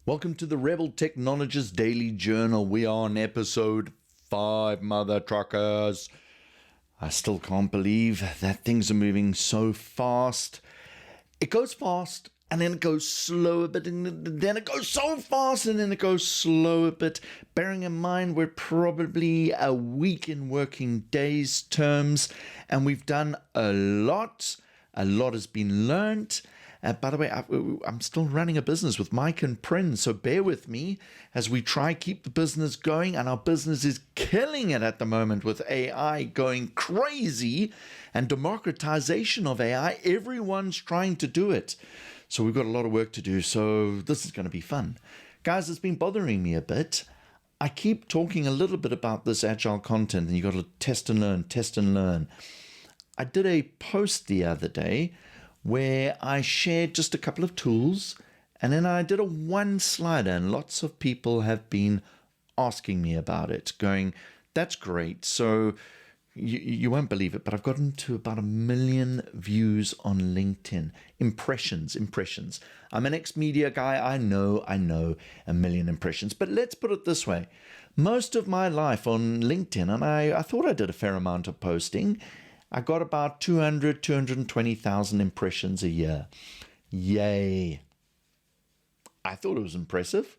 Welcome to the Rebel Technologist Daily Journal. We are on episode 5, mother truckers. I still can't believe that things are moving so fast. It goes fast and then it goes slow a bit, and then it goes so fast and then it goes slow a bit. Bearing in mind we're probably a week in working days terms, and we've done a lot. A lot has been learned. By the way, I'm still running a business with Mike and Prin, so bear with me as we try keep the business going, and our business is killing it at the moment with AI going crazy and democratization of AI. Everyone's trying to do it. So we've got a lot of work to do, so this is going to be fun. Guys, it's been bothering me a bit. I keep talking a little bit about this Agile content, and you've got to test and learn, test and learn. I did a post the other day where I shared just a couple of tools, and then I did a one-slider, and lots of people have been asking me about it, going, that's great. So you won't believe it, but I've gotten to about 1 million views on LinkedIn. Impressions. I'm an ex-media guy. I know 1 million impressions. But let's put it this way. Most of my life on LinkedIn, and I thought I did a fair amount of posting, I got about 220,000 impressions a year. Yay. I thought it was impressive.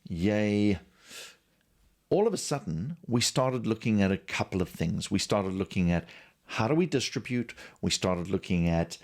Yay. All of a sudden, we started looking at a couple of things. We started looking at how do we distribute? We started looking at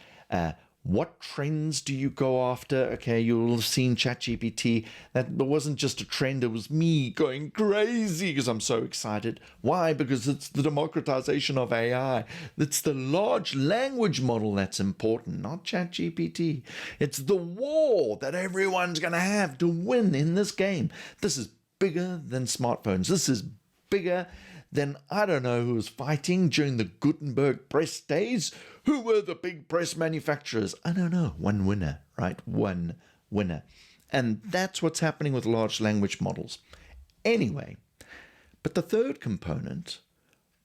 what trends do you go after? Okay, you'll have seen ChatGPT. That wasn't just a trend, it was me going crazy because I'm so excited. Why? Because it's the democratization of AI. It's the large language model that's important, not ChatGPT. It's the war that everyone's going to have to win in this game. This is bigger than smartphones. This is bigger than, I don't know who was fighting during the Gutenberg press days. Who were the big press manufacturers? I don't know. One winner, right? One winner. And that's what's happening with large language models. Anyway, but the third component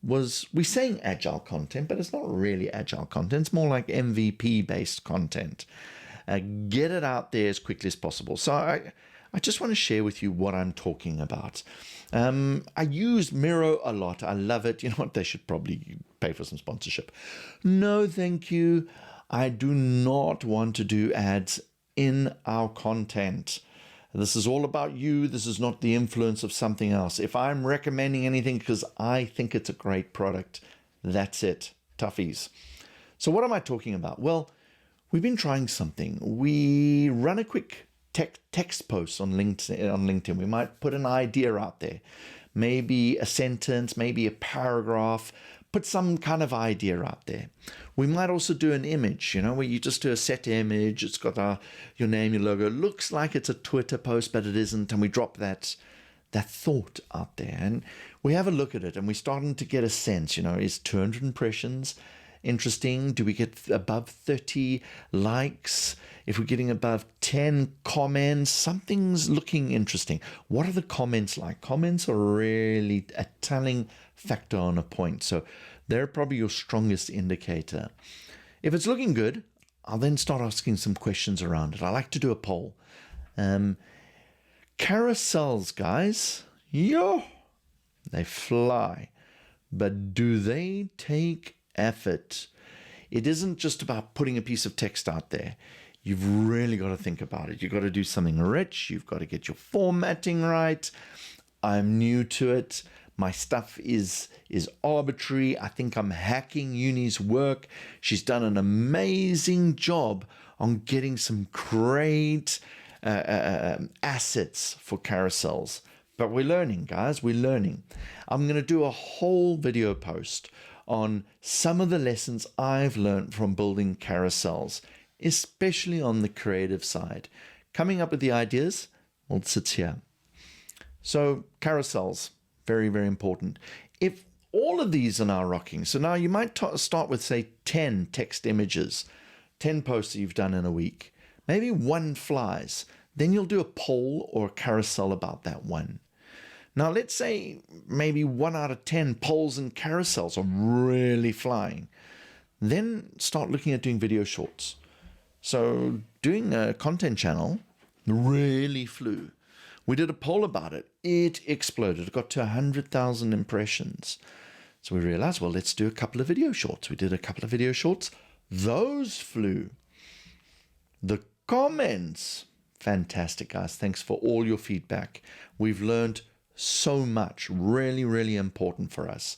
was, we're saying agile content, but it's not really agile content. It's more like MVP-based content. Get it out there as quickly as possible. So I just want to share with you what I'm talking about. I use Miro a lot. I love it. You know what? They should probably pay for some sponsorship. No, thank you. I do not want to do ads in our content. This is all about you. This is not the influence of something else. If I'm recommending anything because I think it's a great product, that's it. Toughies. So what am I talking about? Well, we've been trying something. We run a quick text posts on LinkedIn. We might put an idea out there, maybe a sentence, maybe a paragraph, put some kind of idea out there. We might also do an image, where you just do a set image. It's got your name, your logo. It looks like it's a Twitter post, but it isn't. And we drop that thought out there, and we have a look at it, and we're starting to get a sense, is 200 impressions interesting? Do we get above 30 likes? If we're getting above 10 comments, something's looking interesting. What are the comments like? Comments are really a telling factor on a point. So they're probably your strongest indicator. If it's looking good, I'll then start asking some questions around it. I like to do a poll. Carousels, guys, they fly. But do they take effort? It isn't just about putting a piece of text out there. You've really got to think about it. You've got to do something rich. You've got to get your formatting right. I'm new to it. My stuff is arbitrary. I think I'm hacking Uni's work. She's done an amazing job on getting some great assets for carousels. But we're learning, guys. We're learning. I'm going to do a whole video post on some of the lessons I've learned from building carousels, especially on the creative side. Coming up with the ideas, well, it sits here. So carousels, very, very important. If all of these are now rocking, so now you might start with, say, 10 text images, 10 posts that you've done in a week. Maybe one flies. Then you'll do a poll or a carousel about that one. Now, let's say maybe 1 out of 10 polls and carousels are really flying. Then start looking at doing video shorts. So doing a content channel really flew. We did a poll about it. It exploded. It got to 100,000 impressions. So we realized, well, let's do a couple of video shorts. We did a couple of video shorts. Those flew. The comments, fantastic, guys. Thanks for all your feedback. We've learned so much. Really, really important for us.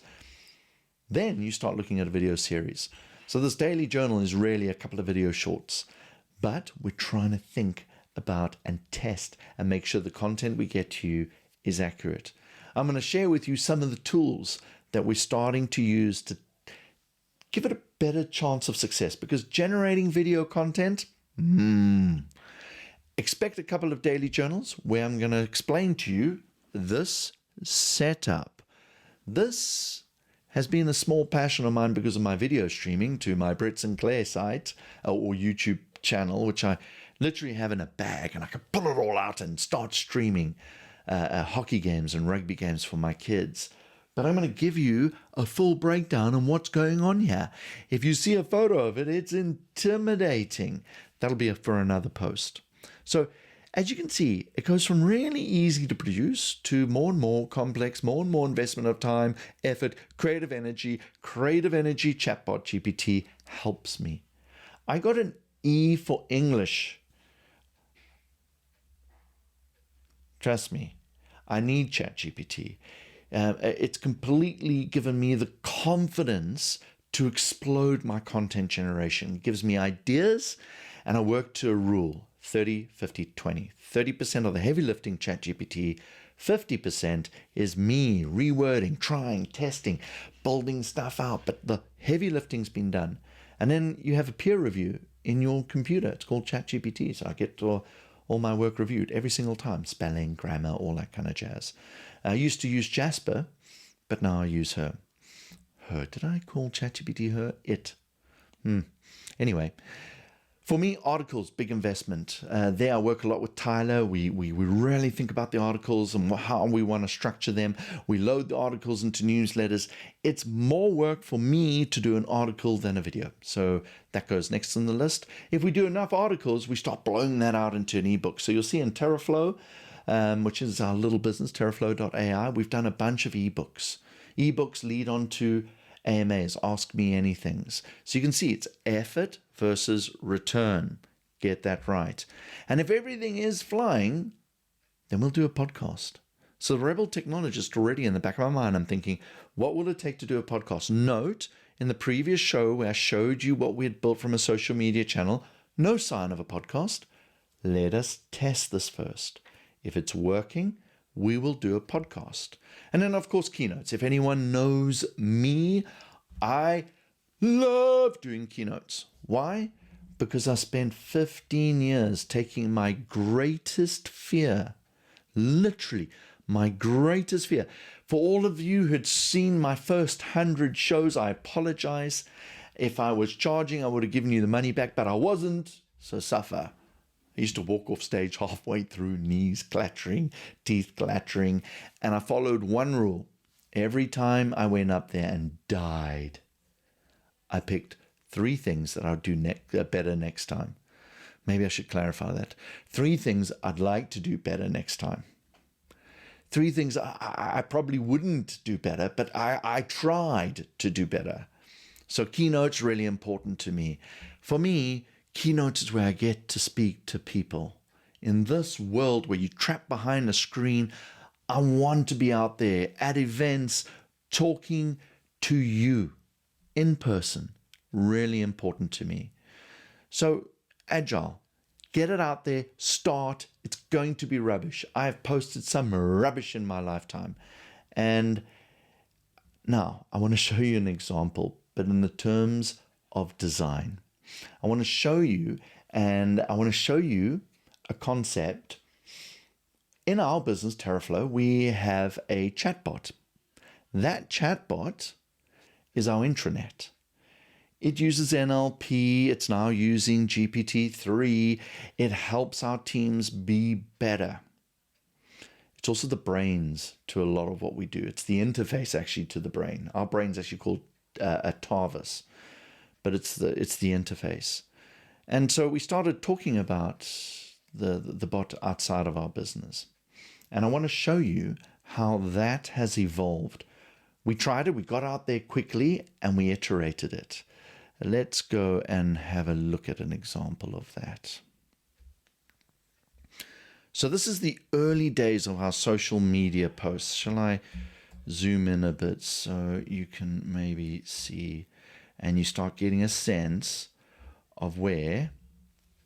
Then you start looking at a video series. So this daily journal is really a couple of video shorts. But we're trying to think about and test and make sure the content we get to you is accurate. I'm going to share with you some of the tools that we're starting to use to give it a better chance of success, because generating video content, expect a couple of daily journals where I'm going to explain to you this setup. This has been a small passion of mine because of my video streaming to my Brett Sinclair site or YouTube channel, which I literally have in a bag, and I can pull it all out and start streaming hockey games and rugby games for my kids. But I'm going to give you a full breakdown on what's going on here. If you see a photo of it, it's intimidating. That'll be for another post. So as you can see, it goes from really easy to produce to more and more complex, more and more investment of time, effort, creative energy. Creative energy chatbot GPT helps me. I got an E for English. Trust me, I need ChatGPT. It's completely given me the confidence to explode my content generation. It gives me ideas, and I work to a rule, 30, 50, 20. 30% of the heavy lifting, ChatGPT, 50% is me rewording, trying, testing, building stuff out, but the heavy lifting's been done. And then you have a peer review in your computer. It's called ChatGPT, so I get all my work reviewed every single time, spelling, grammar, all that kind of jazz. I used to use Jasper, but now I use her. Her, did I call ChatGPT her? It. Anyway, for me, articles, big investment. There I work a lot with Tyler. We really think about the articles and how we want to structure them. We load the articles into newsletters. It's more work for me to do an article than a video. So that goes next on the list. If we do enough articles, we start blowing that out into an ebook. So you'll see in TerraFlow, which is our little business, terraflow.ai, we've done a bunch of ebooks. Ebooks lead on to AMAs, Ask Me Anythings. So you can see it's effort versus return. Get that right. And if everything is flying, then we'll do a podcast. So the Rebel Technologist, already in the back of my mind, I'm thinking, what will it take to do a podcast? Note, in the previous show where I showed you what we had built from a social media channel, no sign of a podcast. Let us test this first. If it's working, we will do a podcast. And then, of course, keynotes. If anyone knows me, I love doing keynotes. Why? Because I spent 15 years taking my greatest fear, literally my greatest fear. For all of you who had seen my first 100 shows, I apologize. If I was charging, I would have given you the money back, but I wasn't, so suffer. I used to walk off stage halfway through, knees clattering, teeth clattering, and I followed one rule. Every time I went up there and died, I picked 3 things that I would do better next time. Maybe I should clarify that. 3 things I'd like to do better next time. 3 things I probably wouldn't do better, but I tried to do better. So keynotes really important to me. For me, keynotes is where I get to speak to people. In this world where you're trapped behind a screen, I want to be out there at events talking to you in person. Really important to me. So Agile, get it out there, start. It's going to be rubbish. I have posted some rubbish in my lifetime. And now I want to show you an example, but in the terms of design. I want to show you, and I want to show you a concept. In our business, TerraFlow, we have a chatbot. That chatbot is our intranet. It uses NLP. It's now using GPT-3. It helps our teams be better. It's also the brains to a lot of what we do. It's the interface actually to the brain. Our brain's actually called a TARVUS. But it's the interface. And so we started talking about the bot outside of our business. And I want to show you how that has evolved. We tried it, we got out there quickly, and we iterated it. Let's go and have a look at an example of that. So this is the early days of our social media posts. Shall I zoom in a bit so you can maybe see and you start getting a sense of where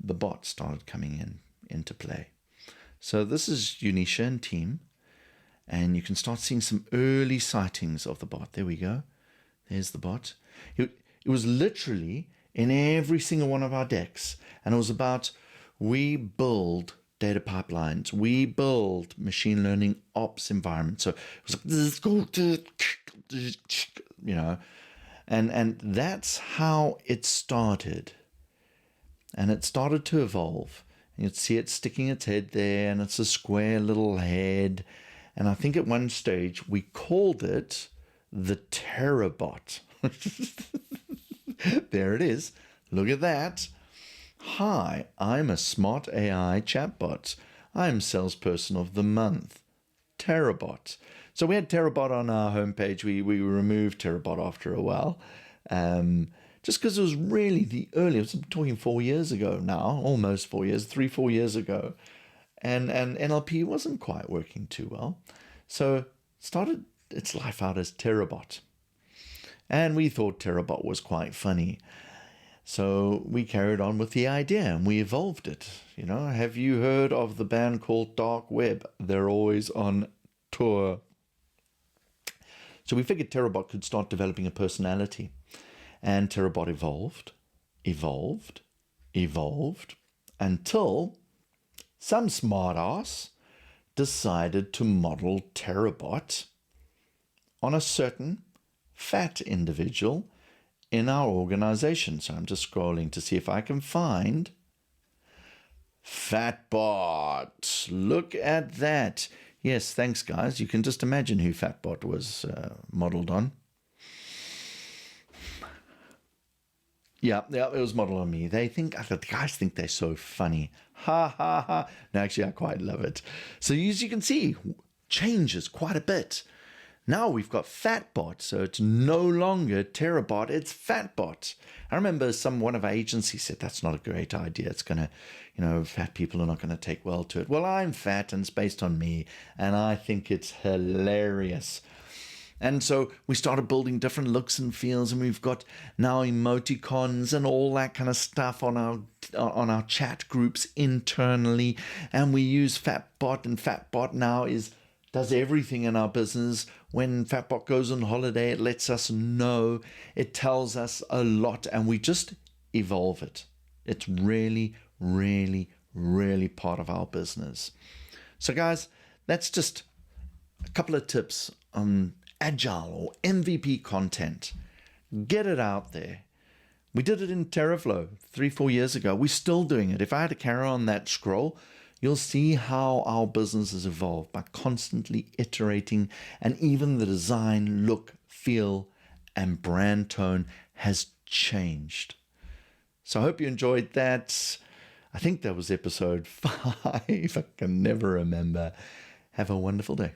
the bot started coming into play. So this is Unisha and team, and you can start seeing some early sightings of the bot. There we go. There's the bot. It was literally in every single one of our decks, and it was about we build data pipelines, we build machine learning ops environments. So it was like, you know, and that's how it started. And it started to evolve. And you'd see it sticking its head there, and it's a square little head. And I think at one stage we called it the Terrabot. There it is. Look at that. Hi, I'm a smart AI chatbot. I'm salesperson of the month. Terrabot. So we had Terrabot on our homepage. We removed Terrabot after a while. Just because it was really the earliest. I'm talking 4 years ago now, almost 4 years, 3-4 years ago. And NLP wasn't quite working too well. So it started its life out as Terrabot. And we thought Terrabot was quite funny. So we carried on with the idea and we evolved it. You know, have you heard of the band called Dark Web? They're always on tour. So we figured Terrabot could start developing a personality. And Terrabot evolved until some smartass decided to model Terrabot on a certain fat individual in our organization. So I'm just scrolling to see if I can find Fatbot. Look at that. Yes, thanks, guys. You can just imagine who Fatbot was modeled on. Yeah, it was modeled on me. The guys think they're so funny. Ha, ha, ha. No, actually, I quite love it. So as you can see, changes quite a bit. Now we've got Fatbot, so it's no longer Terrabot, it's Fatbot. I remember one of our agencies said that's not a great idea. It's going to, fat people are not going to take well to it. Well, I'm fat and it's based on me, and I think it's hilarious. And so we started building different looks and feels, and we've got now emoticons and all that kind of stuff on our chat groups internally. And we use Fatbot, and Fatbot now does everything in our business. When Fatbot goes on holiday, it lets us know. It tells us a lot, and we just evolve it. It's really, really, really part of our business. So guys, that's just a couple of tips on Agile or MVP content. Get it out there. We did it in TerraFlow 3-4 years ago. We're still doing it. If I had to carry on that scroll, you'll see how our business has evolved by constantly iterating, and even the design, look, feel, and brand tone has changed. So I hope you enjoyed that. I think that was episode 5. I can never remember. Have a wonderful day.